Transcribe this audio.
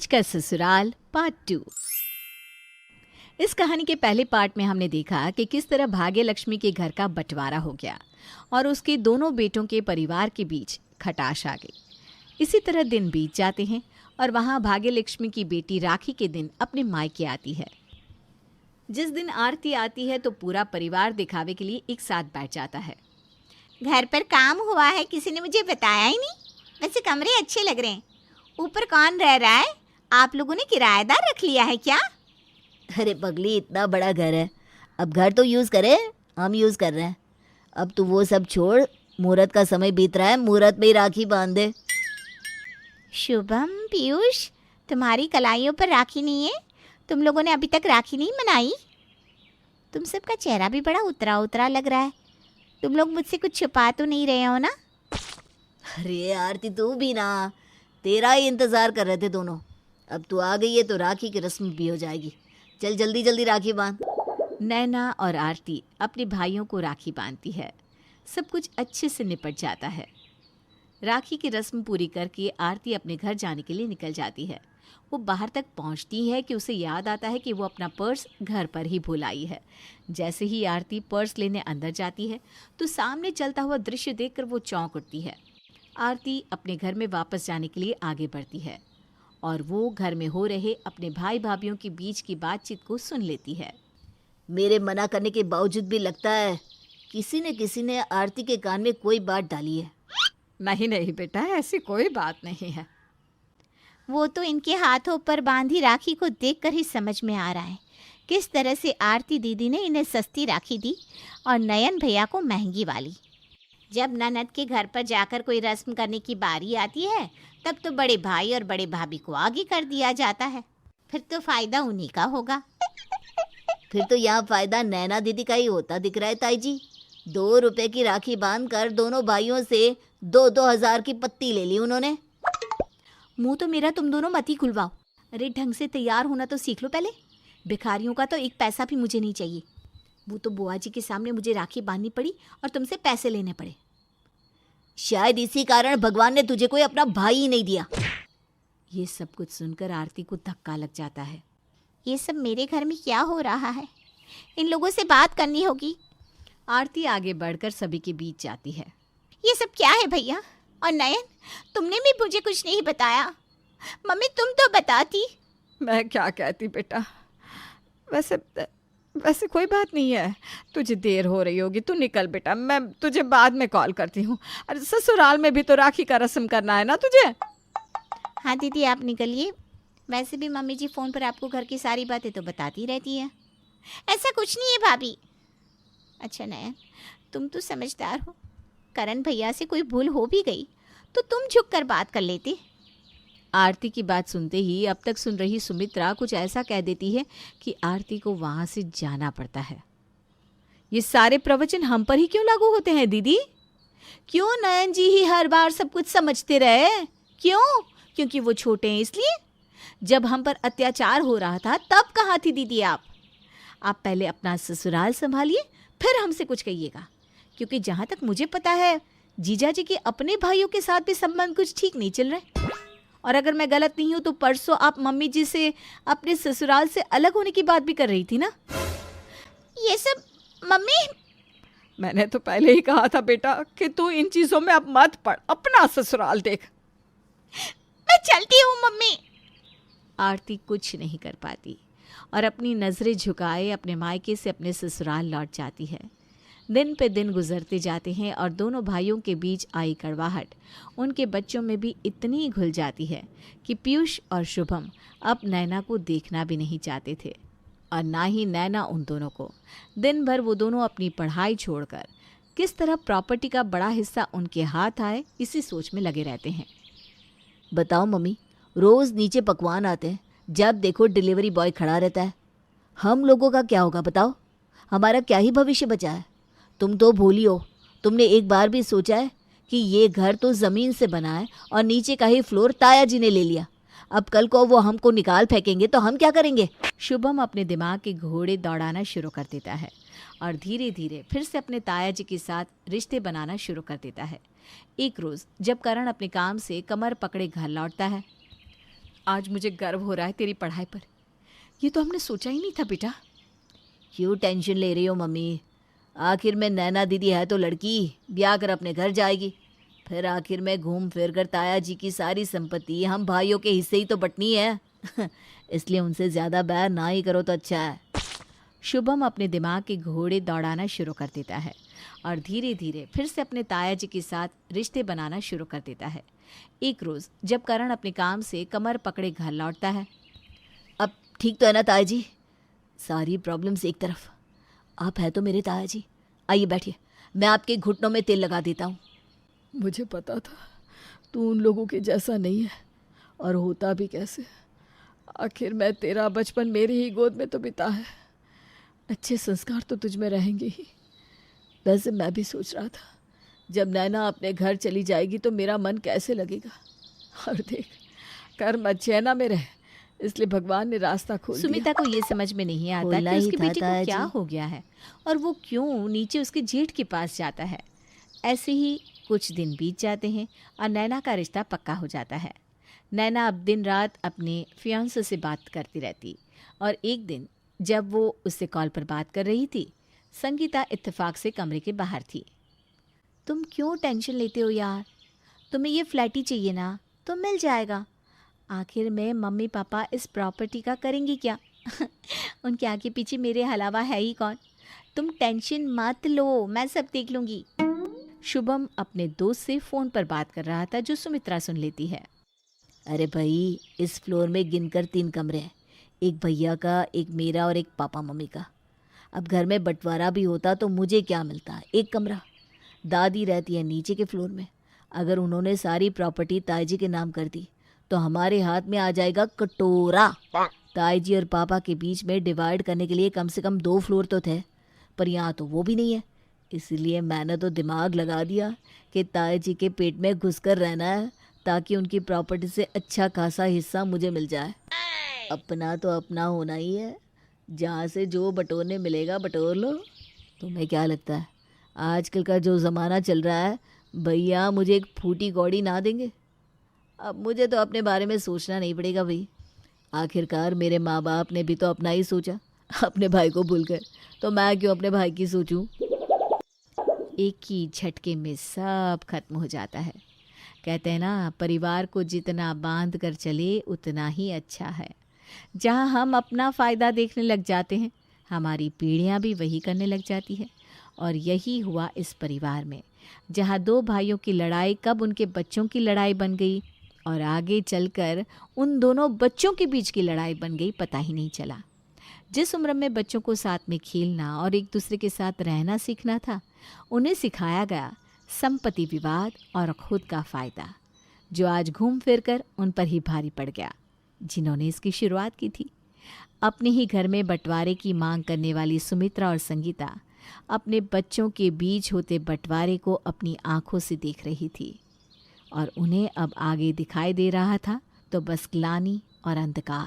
आज का ससुराल पार्ट 2। इस कहानी के पहले पार्ट में हमने देखा कि किस तरह भाग्य लक्ष्मी के घर का बंटवारा हो गया और उसके दोनों बेटों के परिवार के बीच खटाश आ गई। इसी तरह दिन बीत जाते हैं और वहाँ भाग्य लक्ष्मी की बेटी राखी के दिन अपने मायके आती है। जिस दिन आरती आती है तो पूरा परिवार दिखावे के लिए एक साथ बैठ जाता है। घर पर काम हुआ है, किसी ने मुझे बताया ही नहीं। वैसे कमरे अच्छे लग रहे हैं। ऊपर कौन रह रहा है? आप लोगों ने किराएदार रख लिया है क्या? अरे पगली, इतना बड़ा घर है, अब घर तो यूज़ करे, हम यूज़ कर रहे हैं। अब तू वो सब छोड़, मुहूर्त का समय बीत रहा है, मुहूर्त में ही राखी बांध दे। शुभम, पीयूष, तुम्हारी कलाइयों पर राखी नहीं है? तुम लोगों ने अभी तक राखी नहीं मनाई? तुम सबका चेहरा भी बड़ा उतरा उतरा लग रहा है। तुम लोग मुझसे कुछ छुपा तो नहीं रहे हो ना? अरे आरती, तू भी ना, तेरा ही इंतज़ार कर रहे थे दोनों। अब तू आ गई है तो राखी की रस्म भी हो जाएगी। चल जल्दी जल्दी राखी बांध। नैना और आरती अपने भाइयों को राखी बांधती है। सब कुछ अच्छे से निपट जाता है। राखी की रस्म पूरी करके आरती अपने घर जाने के लिए निकल जाती है। वो बाहर तक पहुंचती है कि उसे याद आता है कि वो अपना पर्स घर पर ही भूल आई है। जैसे ही आरती पर्स लेने अंदर जाती है तो सामने चलता हुआ दृश्य देखकर वो चौंक उठती है। आरती अपने घर में वापस जाने के लिए आगे बढ़ती है और वो घर में हो रहे अपने भाई भाभीयों के बीच की बातचीत को सुन लेती है। मेरे मना करने के बावजूद भी लगता है किसी ने आरती के कान में कोई बात डाली है। नहीं नहीं बेटा, ऐसी कोई बात नहीं है। वो तो इनके हाथों पर बांधी राखी को देखकर ही समझ में आ रहा है किस तरह से आरती दीदी ने इन्हें सस्ती राखी दी और नयन भैया को महंगी वाली। जब ननद के घर पर जाकर कोई रस्म करने की बारी आती है तब तो बड़े भाई और बड़े भाभी को आगे कर दिया जाता है। फिर तो फायदा उन्हीं का होगा। फिर तो यहाँ फायदा नैना दीदी का ही होता दिख रहा है ताई जी। 2 रुपए की राखी बांध कर दोनों भाइयों से 2-2 हजार की पत्ती ले ली उन्होंने। मुंह तो मेरा तुम दोनों मत ही खुलवाओ। अरे ढंग से तैयार होना तो सीख लो पहले। भिखारियों का तो एक पैसा भी मुझे नहीं चाहिए। वो तो बुआ जी के सामने मुझे राखी बांधनी पड़ी और तुमसे पैसे लेने पड़े। शायद इसी कारण भगवान ने तुझे कोई अपना भाई ही नहीं दिया। ये सब कुछ सुनकर आरती को धक्का लग जाता है। ये सब मेरे घर में क्या हो रहा है? इन लोगों से बात करनी होगी। आरती आगे बढ़कर सभी के बीच जाती है। ये सब क्या है भैया? और नयन, तुमने भी मुझे कुछ नहीं बताया। मम्मी तुम तो बताती। मैं क्या कहती बेटा, वैसे कोई बात नहीं है। तुझे देर हो रही होगी, तू निकल बेटा, मैं तुझे बाद में कॉल करती हूँ। अरे ससुराल में भी तो राखी का रस्म करना है ना तुझे। हाँ दीदी, आप निकलिए। वैसे भी मम्मी जी फ़ोन पर आपको घर की सारी बातें तो बताती रहती है। ऐसा कुछ नहीं है भाभी। अच्छा नयन, तुम तो समझदार हो। करण भैया से कोई भूल हो भी गई तो तुम झुक कर बात कर लेती। आरती की बात सुनते ही अब तक सुन रही सुमित्रा कुछ ऐसा कह देती है कि आरती को वहां से जाना पड़ता है। ये सारे प्रवचन हम पर ही क्यों लागू होते हैं दीदी? क्यों नयन जी ही हर बार सब कुछ समझते रहे? क्यों? क्योंकि वो छोटे हैं इसलिए? जब हम पर अत्याचार हो रहा था तब कहाँ थी दीदी आप? आप पहले अपना ससुराल संभालिए, फिर हमसे कुछ कहिएगा। क्योंकि जहाँ तक मुझे पता है जीजा जी के अपने भाइयों के साथ भी संबंध कुछ ठीक नहीं चल रहे। और अगर मैं गलत नहीं हूँ तो परसों आप मम्मी जी से अपने ससुराल से अलग होने की बात भी कर रही थी ना? ये सब मम्मी, मैंने तो पहले ही कहा था बेटा कि तू इन चीज़ों में अब मत पड़, अपना ससुराल देख। मैं चलती हूँ मम्मी। आरती कुछ नहीं कर पाती और अपनी नज़रें झुकाए अपने मायके से अपने ससुराल लौट जाती है। दिन पे दिन गुजरते जाते हैं और दोनों भाइयों के बीच आई कड़वाहट उनके बच्चों में भी इतनी घुल जाती है कि पीयूष और शुभम अब नैना को देखना भी नहीं चाहते थे और ना ही नैना उन दोनों को। दिन भर वो दोनों अपनी पढ़ाई छोड़कर किस तरह प्रॉपर्टी का बड़ा हिस्सा उनके हाथ आए इसी सोच में लगे रहते हैं। बताओ मम्मी, रोज़ नीचे पकवान आते हैं, जब देखो डिलीवरी बॉय खड़ा रहता है। हम लोगों का क्या होगा बताओ? हमारा क्या ही भविष्य बचा है? तुम तो भूली हो, तुमने एक बार भी सोचा है कि ये घर तो ज़मीन से बना है और नीचे का ही फ्लोर ताया जी ने ले लिया। अब कल को वो हमको निकाल फेंकेंगे तो हम क्या करेंगे? शुभम अपने दिमाग के घोड़े दौड़ाना शुरू कर देता है और धीरे धीरे फिर से अपने ताया जी के साथ रिश्ते बनाना शुरू कर देता है। एक रोज़ जब करण अपने काम से कमर पकड़े घर लौटता है आज मुझे गर्व हो रहा है तेरी पढ़ाई पर। ये तो हमने सोचा ही नहीं था बेटा। क्यों टेंशन ले रही हो मम्मी? आखिर में नैना दीदी है तो लड़की, ब्याह कर अपने घर जाएगी। फिर आखिर में घूम फिर कर ताया जी की सारी संपत्ति हम भाइयों के हिस्से ही तो बंटनी है। इसलिए उनसे ज़्यादा बैर ना ही करो तो अच्छा है। शुभम अपने दिमाग के घोड़े दौड़ाना शुरू कर देता है और धीरे धीरे फिर से अपने ताया जी के साथ रिश्ते बनाना शुरू कर देता है। एक रोज़ जब करण अपने काम से कमर पकड़े घर लौटता है। अब ठीक तो है ना ताया जी? सारी प्रॉब्लम्स एक तरफ, आप है तो मेरे ताया जी। आइए बैठिए, मैं आपके घुटनों में तेल लगा देता हूँ। मुझे पता था तू उन लोगों के जैसा नहीं है, और होता भी कैसे। आखिर मैं तेरा बचपन मेरी ही गोद में तो बिता है। अच्छे संस्कार तो तुझ में रहेंगे ही। वैसे मैं भी सोच रहा था जब नैना अपने घर चली जाएगी तो मेरा मन कैसे लगेगा। और देख, कर्म अच्छे ना मेरे, इसलिए भगवान ने रास्ता खोल दिया। सुमिता को ये समझ में नहीं आता खोलना कि ही उसकी था बेटी को ताया क्या जी। हो गया है और वो क्यों नीचे उसके जेठ के पास जाता है। ऐसे ही कुछ दिन बीत जाते हैं और नैना का रिश्ता पक्का हो जाता है। नैना अब दिन रात अपने फियांसे से बात करती रहती और एक दिन जब वो उससे कॉल पर बात कर रही थी, संगीता इत्तेफाक से कमरे के बाहर थी। तुम क्यों टेंशन लेते हो यार? तुम्हें ये फ्लैट ही चाहिए ना, तो मिल जाएगा। आखिर में मम्मी पापा इस प्रॉपर्टी का करेंगी क्या? उनके आगे पीछे मेरे अलावा है ही कौन? तुम टेंशन मत लो, मैं सब देख लूँगी। शुभम अपने दोस्त से फ़ोन पर बात कर रहा था जो सुमित्रा सुन लेती है। अरे भाई, इस फ्लोर में गिनकर 3 कमरे हैं, एक भैया का, एक मेरा और एक पापा मम्मी का। अब घर में बंटवारा भी होता तो मुझे क्या मिलता? एक कमरा। दादी रहती है नीचे के फ्लोर में। अगर उन्होंने सारी प्रॉपर्टी ताई जी के नाम कर दी तो हमारे हाथ में आ जाएगा कटोरा। ताई जी और पापा के बीच में डिवाइड करने के लिए कम से कम 2 फ्लोर तो थे, पर यहाँ तो वो भी नहीं है। इसलिए मैंने तो दिमाग लगा दिया कि ताई जी के पेट में घुसकर रहना है ताकि उनकी प्रॉपर्टी से अच्छा खासा हिस्सा मुझे मिल जाए। अपना तो अपना होना ही है, जहाँ से जो बटोरने मिलेगा बटोर लो। तुम्हें क्या लगता है आजकल का जो ज़माना चल रहा है, भैया मुझे एक फूटी कौड़ी ना देंगे? अब मुझे तो अपने बारे में सोचना नहीं पड़ेगा भाई। आखिरकार मेरे माँ बाप ने भी तो अपना ही सोचा, अपने भाई को भूलकर। तो मैं क्यों अपने भाई की सोचूं? एक ही झटके में सब खत्म हो जाता है। कहते हैं ना, परिवार को जितना बांध कर चले उतना ही अच्छा है। जहाँ हम अपना फ़ायदा देखने लग जाते हैं, हमारी पीढ़ियाँ भी वही करने लग जाती है। और यही हुआ इस परिवार में, जहाँ 2 भाइयों की लड़ाई कब उनके बच्चों की लड़ाई बन गई और आगे चलकर उन दोनों बच्चों के बीच की लड़ाई बन गई, पता ही नहीं चला। जिस उम्र में बच्चों को साथ में खेलना और एक दूसरे के साथ रहना सीखना था, उन्हें सिखाया गया संपत्ति विवाद और खुद का फ़ायदा, जो आज घूम फिर कर उन पर ही भारी पड़ गया जिन्होंने इसकी शुरुआत की थी। अपने ही घर में बंटवारे की मांग करने वाली सुमित्रा और संगीता अपने बच्चों के बीच होते बंटवारे को अपनी आंखों से देख रही थी और उन्हें अब आगे दिखाई दे रहा था तो बस ग्लानि और अंधकार।